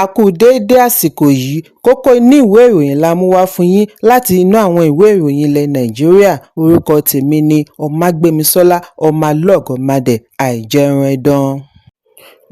A kú déédé àsìkò yìí, kókó inú ìwé ìròyìn la mú wá fún yín láti inú àwọn ìwé ìròyìn ilẹ̀ Nàìjíríà. Orúkọ tèmi ni Ọmágbémisọ́lá Ọmọlọ́gọ̀mádẹ àìjẹran ẹdán.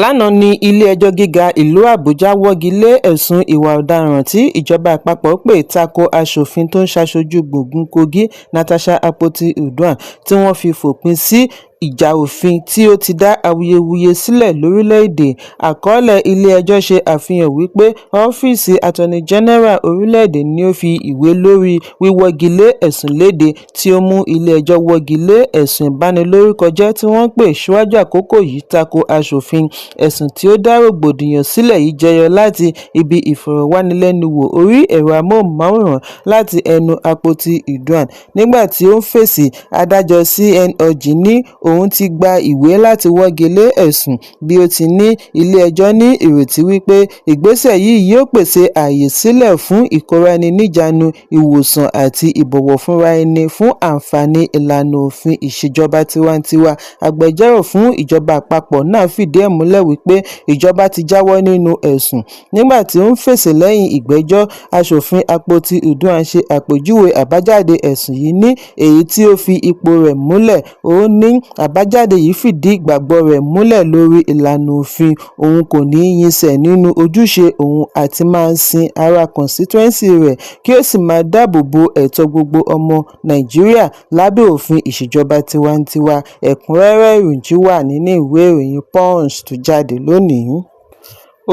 Lánàá ní ilé-ẹjọ́ gíga ìlú Àbújá wọ́gi lé ẹ̀sùn ìwà ọ̀daràn tí ìjọba àpapọ̀ pè tako aṣòfin tó ń ṣaṣojú gbùngbùn Kogi Natasha Akpoti-Uduaghan tí wọ́n fi fòpin sí ìjà òfin tí ó ti dá awuyewuye sílẹ̀ lórílẹ̀-èdè. Àkọọ́lẹ̀ ilé-ẹjọ́ ṣe àfihàn wípé ọ́fíìsì Attorney General orílẹ̀-èdè ni ó fi ìwé lórí wíwọ́gilé ẹ̀sùn léde tí ó mú ilé-ẹjọ́ wọ́gilé ẹ̀sùn ìbanilórúkọjẹ́ tí wọ́n pè síwájú àkókò yìí tako aṣòfin. Ẹ̀sùn tí ó dá rògbòdìyàn sílẹ̀ yìí jẹyọ láti ibi ìfọ̀rọ̀wánilẹ́nuwò orí ẹ̀rọ amóhùnmáwòrán láti ẹnu Akpoti-Uduaghan. Nígbà tí ó ń fèsì, adájọ́ CN Orji ní òun ti gba ìwé láti wọ́gilé ẹ̀sùn, bí ó ti ní ilé-ẹjọ́ ní ìrètí wípé ìgbésẹ̀ yìí yóò pèsè ààyè sílẹ̀ fún ìkóraẹni-níjàánu, ìwòsàn àti ìbọ̀wọ̀fúnra ẹni fún àǹfààní ìlànà òfin ìṣèjọba tiwantiwa. Agbẹjọ́rò fún ìjọba àpapọ̀ náà fìdí ẹ̀ múlẹ̀ wípé ìjọba ti jáwọ́ nínú ẹ̀sùn. Nígbà tí ó ń fèsì lẹ́yìn ìgbẹ́jọ́, aṣòfin Akpoti-Uduaghan ṣe àpèjúwe àbájáde ẹ̀sùn yìí ní èyí tí ó fi ipò rẹ̀ múlẹ̀. Ó ní àbájáde yìí fìdí ìgbàgbọ́ rẹ̀ múlẹ̀ lórí ìlànà òfin. Òun kò ní yínsẹ̀ nínú ojúṣe òun àti máa sin ará constituency rẹ̀ kí ó sì máa dáàbò bo ẹ̀tọ́ gbogbo ọmọ Nàìjíríà lábẹ́ òfin ìṣèjọba tiwantiwa. Ẹ̀kúnrẹ́rẹ́ ìròyìn wà nínú ìwé ìròyìn Punch tó jáde lónìí.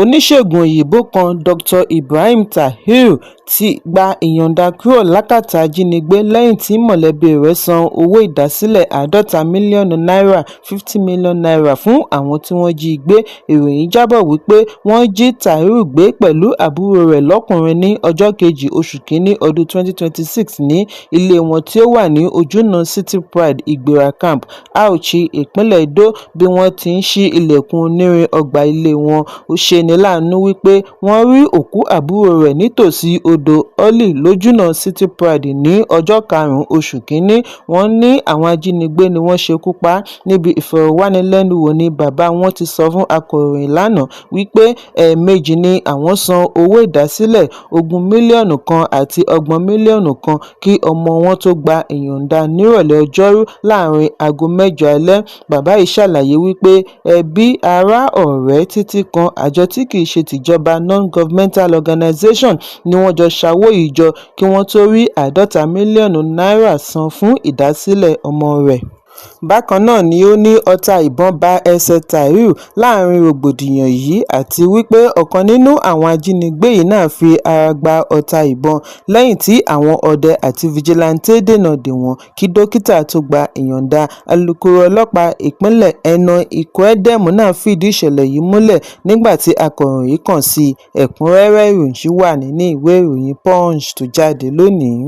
Oníṣègùn òyìnbó kan Dr. Ibrahim Tahiru ti gba ìyọ̀ǹda kúrò lákàtà ajínigbé lẹ́yìn tí mọ̀lẹ́bí rẹ̀ san owó ìdásílẹ̀ $50 mílíọ̀nù $50 mílíọ̀nù fún àwọn tí wọ́n jí gbé. Ìròyìn jábọ̀ wípé wọ́n jí Tahiru gbé pẹ̀lú àbúrò rẹ̀ lọ́kùnrin ní ọjọ́ kejì oṣù kínní ọdún 2026 ní ilé wọn tí ó wà ní ojúnà City Pride Ìgbéra Camp, Auchi, ìpínlẹ̀ Edo. Bí wọ́n ti ń ṣí ilẹ̀kùn onírin ọgbà ilé wọn, ó ṣeni láàánú wípé wọ́n rí òkú àbúrò rẹ̀ nítòsí odò Olí lójúnà City Pride ní ọjọ́ 5 oṣù kínní. Wọ́n ní àwọn ajínigbé ni wọ́n ṣekú pa á. Níbi ìfọ̀rọ̀wánilẹ́nuwò ni bàbá wọn ti sọ fún akọ̀ròyìn lánàá wípé ẹ̀ẹ̀mejì ni àwọn san owó ìdásílẹ̀ $20 mílíọ̀nù àti $30 mílíọ̀nù kí ọmọ wọn tó gba ìyọ̀ǹda nírọ̀lẹ́ ọjọ́rú láàrin aago 8 alẹ́. Bàbá yìí ṣàlàyé wípé ẹbí, ará, ọ̀rẹ́ títí kan àjọ tí kìí ṣe tìjọba non-governmental organization ni wọ́n jọ ṣàwó yìí jọ kí wọ́n tó rí $50 mílíọ̀nù san fún ìdásílẹ̀ ọmọ rẹ̀. Bákan náà ni ó ní ọta ìbọn bá ẹsẹ̀ Tahiru láàrin rògbòdìyàn yìí àti wípé ọ̀kan nínú àwọn ajínigbé yìí náà fi ara gba ọta ìbọn lẹ́yìn tí àwọn ọdẹ àti fìjìláńtè dènà dè wọ́n kí dókítà tó gba ìyọ̀ǹda. Alukoro ọlọ́pàá ìpínlẹ̀ Eno Ikuedem náà fìdí ìṣẹ̀lẹ̀ yìí múlẹ̀ nígbà tí akọ̀ròyìn kàn sí. Ẹ̀kúnrẹ́rẹ́ ìròyìn wà nínú ìwé ìròyìn Punch tó jáde lónìí.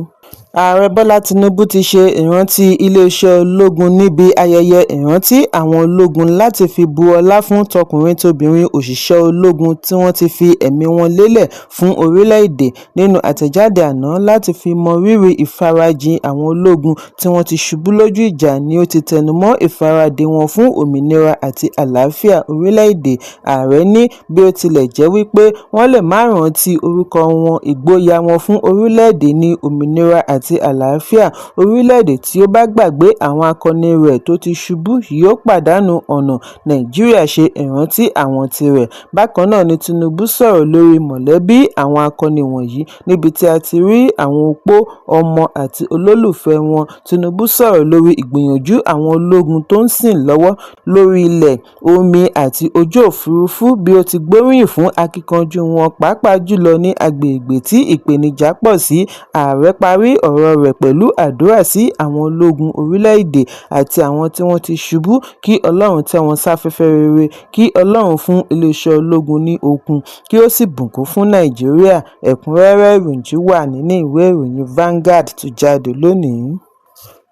Ààrẹ Bọ́lá Tinubu ti ṣe ìrántí iléeṣẹ́ ológun níbi ayẹyẹ ìrántí àwọn ológun láti fi bu ọlá fún tọkùnrin tóbìnrin òṣìṣẹ́ ológun tí wọ́n ti fi ẹ̀mí wọn lélẹ̀ fún orílẹ̀-èdè. Nínú àtẹ̀jáde àná láti fi mọ rírì ìfarajìn àwọn ológun tí wọ́n ti ṣubú lójú ìjà ni ó ti tẹnumọ́ ìfaradì wọn fún òmìnira àti àlàáfíà orílẹ̀-èdè. Ààrẹ ní bí ó tilẹ̀ jẹ́ wípé wọ́n lè má rántí orúkọ wọn, ìgboyà wọn fún orílẹ̀-èdè ní òmìnira àti àlàáfíà. Orílẹ̀-èdè tí ó bá gbàgbé àwọn akọni rẹ̀ tó ti ṣubú yóò pàdánù ọ̀nà. Nàìjíríà ṣe ìrántí àwọn tirẹ̀. Bákan náà ni Tinubu sọ̀rọ̀ lórí mọ̀lẹ́bí àwọn akọni wọ̀nyí níbi tí a ti rí àwọn opó, ọmọ àti olólùfẹ́ wọn. Tinubu sọ̀rọ̀ lórí ìgbìyànjú àwọn ológun tó ń sìn lọ́wọ́ lórí ilẹ̀, omi àti ojú òfurufú bí ó ti gbóríyìn fún akíkanjú wọn pàápàá jùlọ ní agbègbè tí ìpèníjà pọ̀ sí. Ààrẹ parí ọ̀rọ̀ rẹ̀ pẹ̀lú àdúrà sí àwọn ológun orílẹ̀-èdè àti àwọn tí wọ́n ti ṣubú. Kí Ọlọ́run tẹ́ wọn sáfẹ́fẹ́ rere, kí Ọlọ́run fún iléeṣẹ́ ológun ní okun, kí ó sì bùkún fún Nàìjíríà. Ẹ̀kúnrẹ́rẹ́ ìròyìn wà nínú ìwé ìròyìn Vanguard tó jáde lónìí.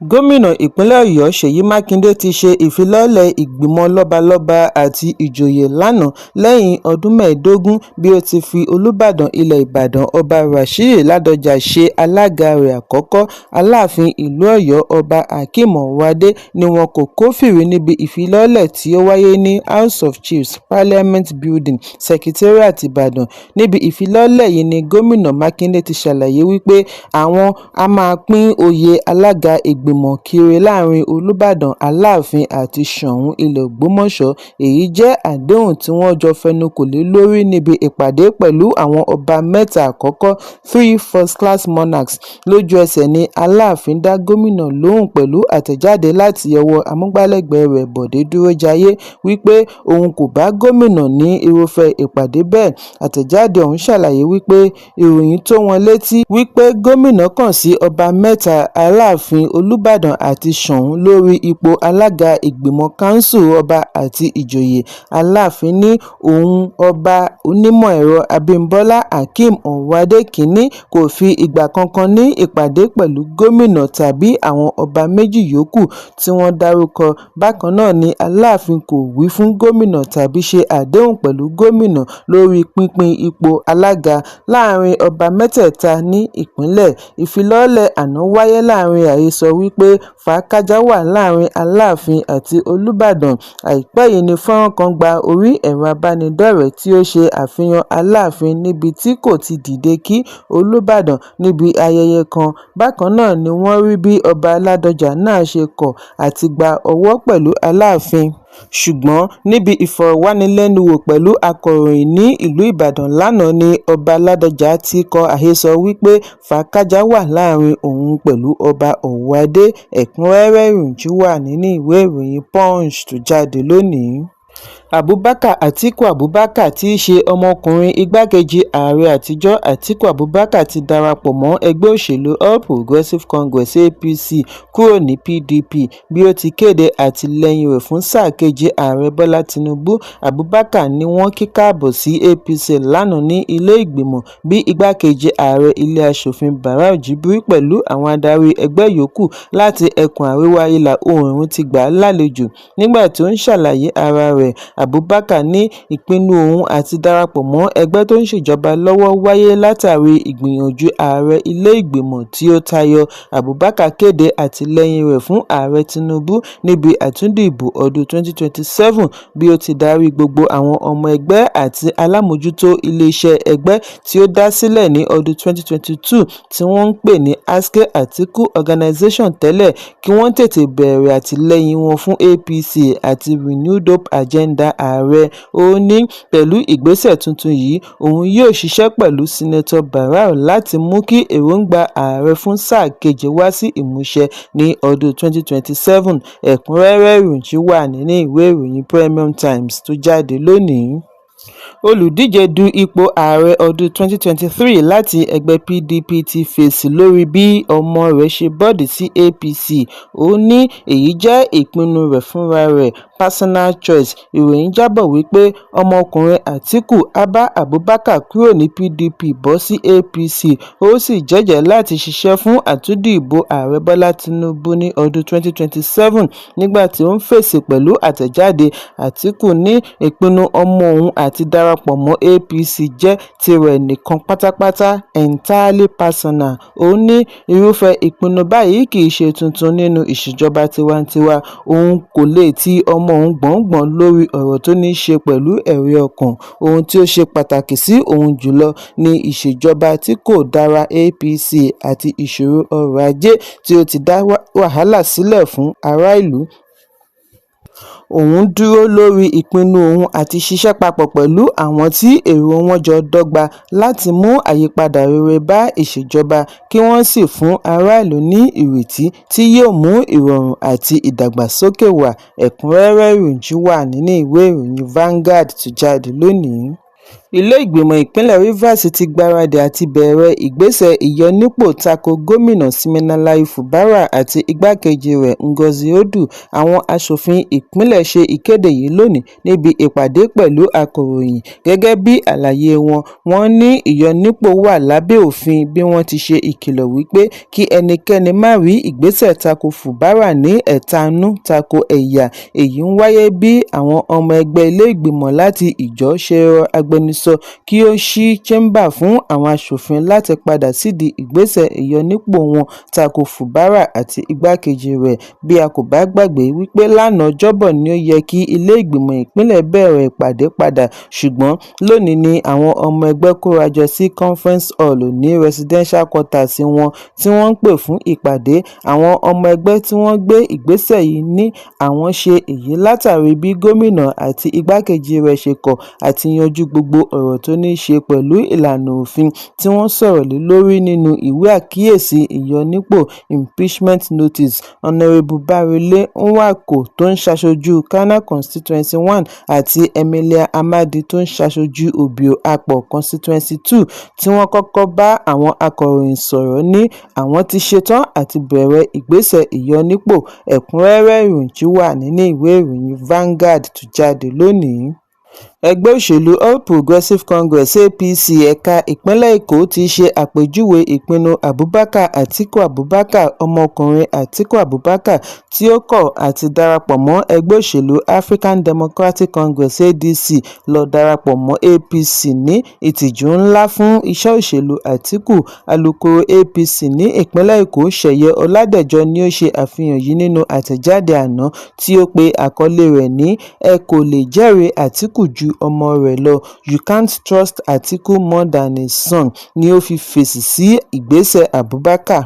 Gómìnà ìpínlẹ̀ Ọ̀yọ́ Ṣèyí Mákindé ti ṣe ìfilọ́lẹ̀ ìgbìmọ̀ lọ́balọ́ba àti ìjòyè lánàá lẹ́yìn ọdún mẹ́ẹ̀ẹ́dógún bí ó ti fi Olúbàdàn ilẹ̀ Ìbàdàn Ọba Rashidi Ládọjà ṣe alága rẹ̀ àkọ́kọ́. Aláàfin ìlú Ọ̀yọ́ Ọba Hakeem Ọ̀wádé ni wọn kò kófìrí níbi ìfilọ́lẹ̀ tí ó wáyé ní House of Chiefs Parliament Building, Secretariat Ìbàdàn. Níbi ìfilọ́lẹ̀ yìí ni Gómìnà Mákindé ti ṣàlàyé wípé àwọn á máa pín oyè alága ìgbìmọ̀ kiri láàrin Olúbàdàn, Aláàfin àti Ṣọ̀ún ilẹ̀ Ògbómọ̀ṣọ́. Èyí jẹ́ àdéhùn tí wọ́n jọ fẹnukò lé lórí níbi ìpàdé pẹ̀lú àwọn ọba mẹ́ta àkọ́kọ́ 3 first-class monarchs. Lójú ẹsẹ̀ ni Aláàfin dá gómìnà lóhùn pẹ̀lú àtẹ̀jáde láti ọwọ́ amúgbálẹ́gbẹ̀ẹ́ rẹ̀ Bọ̀dé Dúrójayé wípé òun kò bá gómìnà ní irúfẹ́ ìpàdé bẹ́ẹ̀. Àtẹ̀jáde ọ̀hún ṣàlàyé wípé ìròyìn tó wọn létí wípé gómìnà kàn sí ọba mẹ́ta Aláàfin, Olúbàdàn àti Ṣọ̀ún lórí ipò alága ìgbìmọ̀ kánsù ọba àti ìjòyè. Aláàfin ní òun ọba onímọ̀-ẹ̀rọ Abímbọ́lá Hakeem Ọ̀wádé kìíní kò fi ìgbà kankan ní ìpàdé pẹ̀lú gómìnà tàbí àwọn ọba méjì yòókù tí wọ́n dárúkọ. Bákan náà ni Aláàfin kò wí fún gómìnà tàbí ṣe àdéhùn pẹ̀lú gómìnà lórí pínpín ipò alága láàrin ọba mẹ́tẹ̀ẹ̀ta ní ìpínlẹ̀. Ìfilọ́lẹ̀ àná wáyé láàrin àhesọ wípé fàákájà wà láàrin Aláàfin àti Olúbàdàn. Àìpẹ́ yìí ni fọ́nrán kan gba orí ẹ̀rọ abánidọ́rẹ̀ẹ́ tí ó ṣe àfihàn Aláàfin níbi tí kò ti dìde kí Olúbàdàn níbi ayẹyẹ kan. Bákan náà ni wọ́n rí bí ọba Ládọjà náà ṣe kọ̀ àti gba ọwọ́ pẹ̀lú Aláàfin. Ṣùgbọ́n níbi ìfọ̀rọ̀wánilẹ́nuwò pẹ̀lú akọ̀ròyìn ní ìlú Ìbàdàn lánàá ni ọba Ládọjà ti kọ àhesọ wípé fàákájà wà láàrin òun pẹ̀lú ọba Ọ̀wádé. Ẹ̀kúnrẹ́rẹ́ ìròyìn wà nínú ìwé ìròyìn Punch tó jáde lónìí. Abubakar Atiku Abubakar tí í ṣe ọmọkùnrin igbákejì ààrẹ àtijọ́ Atiku Abubakar ti darapọ̀ mọ́ ẹgbẹ́ òṣèlú All Progressives Congress (APC) kúrò ní PDP bí ó ti kéde àtìlẹ́yìn rẹ̀ fún sáà kejì ààrẹ Bọ́lá Tinubu. Abubakar ni wọ́n kí káàbọ̀ sí APC lánàá ní ilé ìgbìmọ̀ bí igbákejì ààrẹ ilé aṣòfin Barau Jibrin pẹ̀lú àwọn adarí ẹgbẹ́ yòókù láti ẹkùn àríwá ìlà oòrùn ti gbà á lálejò. Nígbà tí ó ń ṣàlàyé ara rẹ̀, Abubakar ní ìpinnu òun àti darapọ̀ mọ́ ẹgbẹ́ tó ń ṣèjọba lọ́wọ́ wáyé látàrí ìgbìyànjú ààrẹ ilé ìgbìmọ̀ tí ó tayọ. Abubakar kéde àtìlẹ́yìn rẹ̀ fún ààrẹ Tinubu níbi àtúndìbò ọdún 2027 bí ó ti darí gbogbo àwọn ọmọ ẹgbẹ́ àti alámòjútó iléeṣẹ́ ẹgbẹ́ tí ó dá sílẹ̀ ní ọdún 2022 tí wọ́n ń pè ní Aske Atiku Organization tẹ́lẹ̀ kí wọ́n tètè bẹ̀rẹ̀ àtìlẹ́yìn wọn fún APC àti Renewed Hope Agenda ààrẹ. Ó ní pẹ̀lú ìgbésẹ̀ tuntun yìí, òun yóò ṣiṣẹ́ pẹ̀lú Sínátọ̀ Barau láti mú kí èròǹgbà ààrẹ fún sáà keje wá sí ìmúṣẹ ní ọdún 2027. Ẹ̀kúnrẹ́rẹ́ ìròyìn wà nínú ìwé ìròyìn Premium Times tó jáde lónìí. Olùdíje du ipò ààrẹ ọdún 2023 láti ẹgbẹ́ PDP ti fèsì lórí bí ọmọ rẹ̀ ṣe bọ́ọ̀dì sí APC. Ó ní èyí jẹ́ ìpinnu rẹ̀ fúnra rẹ̀, personal choice. Ìròyìn jábọ̀ wípé ọmọkùnrin Atiku Abba Abubakar kúrò ní PDP bọ́ sí APC. Ó sì jẹ́jẹ̀ẹ́ láti ṣiṣẹ́ fún àtúndìbò ààrẹ Bọ́lá Tinubu ní ọdún 2027. Nígbà tí ó ń fèsì pẹ̀lú àtẹ̀jáde, Atiku ní ìpinnu ọmọ òun àti darapọ̀ mọ́ APC jẹ́ tirẹ̀ nìkan pátápátá, entirely personal. Ó ní irúfẹ́ ìpinnu báyìí kì í ṣe tuntun nínú ìṣèjọba tiwantiwa. Òun kò lè ti ọmọ òun gbọ̀ngbọ̀n lórí ọ̀rọ̀ tó ní í ṣe pẹ̀lú ẹ̀rí ọkàn. Ohun tí ó ṣe pàtàkì sí òun jùlọ ni ìṣèjọba tí kò dára APC àti ìṣòro ọrọ̀ ajé tí ó ti dá wàhálà sílẹ̀ fún ará ìlú. Òun dúró lórí ìpinnu òun àti ṣiṣẹ́ papọ̀ pẹ̀lú àwọn tí èrò wọn jọ dọ́gba láti mú àyípadà rere bá ìṣèjọba kí wọ́n sì fún ará ìlú ní ìrètí tí yóò mú ìrọ̀rùn àti ìdàgbàsókè wá. Ẹ̀kúnrẹ́rẹ́ ìròyìn wà nínú ìwé ìròyìn Vanguard tó jáde lónìí. Ilé ìgbìmọ̀ ìpínlẹ̀ Rivers ti gbáradì àti bẹ̀rẹ̀ ìgbésẹ̀ ìyọnípò tako gómìnà Siminalayi Fubara àti igbákejì rẹ̀ Ngozi Odu. Àwọn aṣòfin ìpínlẹ̀ ṣe ìkéde yìí lónìí níbi ìpàdé pẹ̀lú akọ̀ròyìn. Gẹ́gẹ́ bí àlàyé wọn, wọ́n ní ìyọnípò wà lábẹ́ òfin bí wọ́n ti ṣe ìkìlọ̀ wípé kí ẹnikẹ́ni má rí ìgbésẹ̀ tako Fubara ní ẹ̀tanú tako ẹ̀yà. Èyí ń wáyé bí àwọn ọmọ ẹgbẹ́ ilé ìgbìmọ̀ láti ìjọ ṣe rọ agbẹnusọ kí ó ṣí chamber fún àwọn aṣòfin láti padà sídìí ìgbésẹ̀ ìyọnípò wọn tako Fubara àti igbákejì rẹ̀. Bí a kò bá gbàgbé wípé lánàá Ọjọ́bọ̀ ni ó yẹ kí ilé ìgbìmọ̀ ìpínlẹ̀ bẹ̀rẹ̀ ìpàdé padà, ṣùgbọ́n lónìí ni àwọn ọmọ ẹgbẹ́ kórajọ sí conference hall ní residential quarters wọn tí wọ́n ń pè fún ìpàdé. Àwọn ọmọ ẹgbẹ́ tí wọ́n gbé ìgbésẹ̀ yìí ní àwọn ṣe èyí látàrí bí gómìnà àti igbákejì rẹ̀ ṣe kọ̀ àti yanjú gbogbo ọ̀rọ̀ tó ní í ṣe pẹ̀lú ìlànà òfin tí wọ́n sọ̀rọ̀ lé lórí nínú ìwé àkíyèsí ìyọnípò impeachment notice. Honorable Barile Nwaoko tó ń ṣaṣojú Kana constituency 1 àti Emilia Amadi tó ń ṣaṣojú Obio Apo constituency 2 tí wọ́n kọ́kọ́ bá àwọn akọ̀ròyìn sọ̀rọ̀ ní àwọn ti ṣetán àti bẹ̀rẹ̀ ìgbésẹ̀ ìyọnípò. Ẹ̀kúnrẹ́rẹ́ ìròyìn wà nínú ìwé ìròyìn Vanguard tó jáde lónìí. Ẹgbẹ́ òṣèlú All Progressives Congress (APC) ẹ̀ka ìpínlẹ̀ Èkó ti ṣe àpèjúwe ìpinnu Abubakar Atiku Abubakar, ọmọkùnrin Atiku Abubakar, tí ó kọ̀ àti darapọ̀ mọ́ ẹgbẹ́ òṣèlú African Democratic Congress (ADC) lọ darapọ̀ mọ́ APC ní ìtìjú ńlá fún iṣẹ́ òṣèlú Atiku. Alukoro APC ní ìpínlẹ̀ Èkó, Ṣèyẹ Ọládẹ̀jọ ni ó ṣe àfihàn yìí nínú àtẹ̀jáde àná tí ó pe àkọlé rẹ̀ ní "Ẹ kò lè jẹ́rìí Atiku ju ọmọ rẹ̀ lọ, You can't trust Atiku more than his son", ni ó fi fèsì sí ìgbésẹ̀ Abubakar.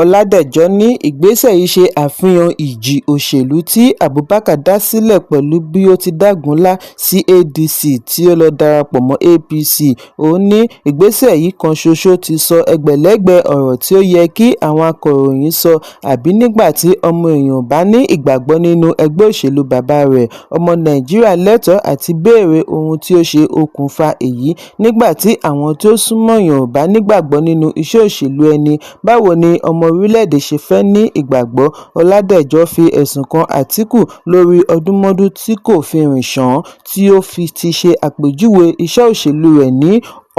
Ọládẹ̀jọ ní ìgbésẹ̀ yìí ṣe àfihàn ìjì òṣèlú tí Abubakar dá sílẹ̀ pẹ̀lú bí ó ti dágunlá sí ADC tí ó lọ darapọ̀ mọ́ APC. Ó ní ìgbésẹ̀ yìí kan ṣoṣo ti sọ ẹgbẹ̀lẹ́gbẹ̀ ọ̀rọ̀ tí ó yẹ kí àwọn akọ̀ròyìn sọ, àbí nígbà tí ọmọ èèyàn bá ní ìgbàgbọ́ nínú ẹgbẹ́ òṣèlú bàbá rẹ̀. Ọmọ Nàìjíríà lẹ́tọ̀ọ́ àti béèrè ohun tí ó ṣe okùnfà èyí. Nígbà tí àwọn tí ó súnmọ́yàn ò bá nígbàgbọ́ nínú iṣẹ́ òṣèlú ẹni, báwo ni ọmọ orílẹ̀-èdè ṣe fẹ́ ní ìgbàgbọ́? Ọládẹ̀jọ fi ẹ̀sùn kan Atiku lórí ọdúnmọ́dún tí kò fi rìn ṣàn, tí ó fi ti ṣe àpèjúwe iṣẹ́ òṣèlú rẹ̀ ní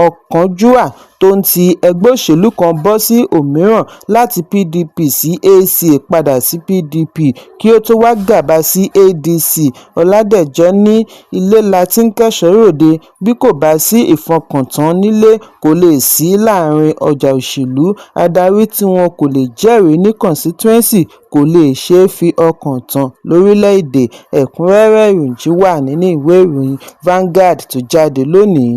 ọ̀kánjúà tó ń ti ẹgbẹ́ òṣèlú kan bọ́ sí òmíràn, láti PDP sí AC padà sí PDP kí ó tó wá gàba sí ADC. Ọládẹ̀jọ ní ilé la ti ń kẹ́ṣọ̀ọ́ ròde, bí kò bá sí ìfọkàntán nílé kò lè sí láàrin ọjà òṣèlú. Adarí tí wọn kò lè jẹ́rìí ní constituency kò lè ṣeé fi ọkàn tán lórílẹ̀-èdè. Ẹ̀kúnrẹ́rẹ́ ìròyìn wà nínú ìwé ìròyìn Vanguard tó jáde lónìí.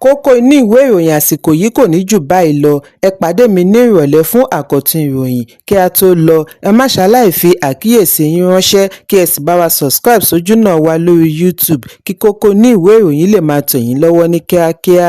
Kókó inú ìwé ìròyìn àsìkò yìí kò ní jù báyìí lọ. Ẹ pàdé mi ní ìrọ̀lẹ́ fún àkọ́tún ìròyìn. Kí a tó lọ, ẹ má ṣaláì fi àkíyèsí yín ránṣẹ́ kí ẹ sì bá wa subscribe sójú náà wa lórí YouTube kí kókó inú ìwé ìròyìn lè máa tẹ̀ yín lọ́wọ́ ní kíákíá.